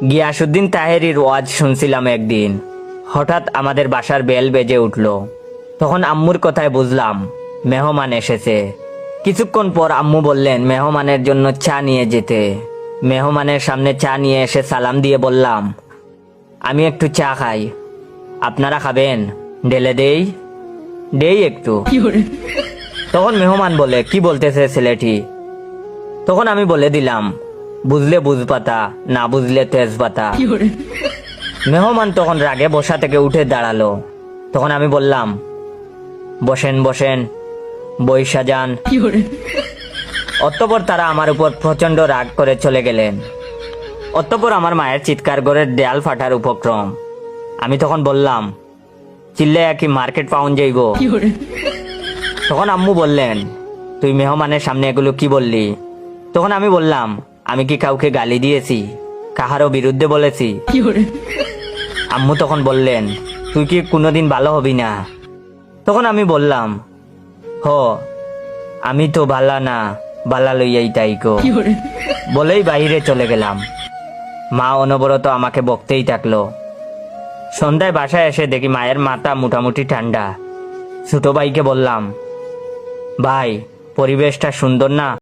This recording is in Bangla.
গিয়াসউদ্দিন তাহেরির ওয়াজ শুনছিলাম একদিন। হঠাৎ আমাদের বাসার বেল বেজে উঠল। তখন আম্মুর কথায় বুঝলাম মেহমান এসেছে। কিছুক্ষণ পর আম্মু বললেন মেহমানের জন্য চা নিয়ে যেতে। মেহমানের সামনে চা নিয়ে এসে সালাম দিয়ে বললাম, আমি একটু চা খাই, আপনারা খাবেন? ঢেলে দেই? দেই একটু। তখন মেহমান বলে, কি বলতেছে ছেলেটি? তখন আমি বলে দিলাম, বুঝলে বুঝপাতা, না বুঝলে তেজপাতা। মেহমান তখন রাগে বসা থেকে উঠে দাঁড়ালো। তখন আমি বললাম, বসেন বসেন, বইসা যান। অতঃপর তারা আমার উপর প্রচন্ড রাগ করে চলে গেলেন। অতঃপর আমার মায়ের চিৎকার করে দেয়াল ফাটার উপক্রম। আমি তখন বললাম, চিল্লাইয়া কি মার্কেট পাউন যাইব? তখন আম্মু বললেন, তুই মেহমানের সামনে এগুলো কি বললি? তখন আমি বললাম, আমি কি কাউকে গালি দিয়েছি, কাহারও বিরুদ্ধে বলেছি? আম্মু তখন বললেন, তুই কি কোনোদিন ভালো হবি না? তখন আমি বললাম, হ, আমি তো ভালা না, বালা লইয়াই তাইকো। বলেই বাইরে চলে গেলাম। মা অনবরত আমাকে বকতেই থাকলো। সন্ধ্যায় বাসায় এসে দেখি মায়ের মাথা মোটামুটি ঠান্ডা। ছোট ভাইকে বললাম, ভাই, পরিবেশটা সুন্দর না?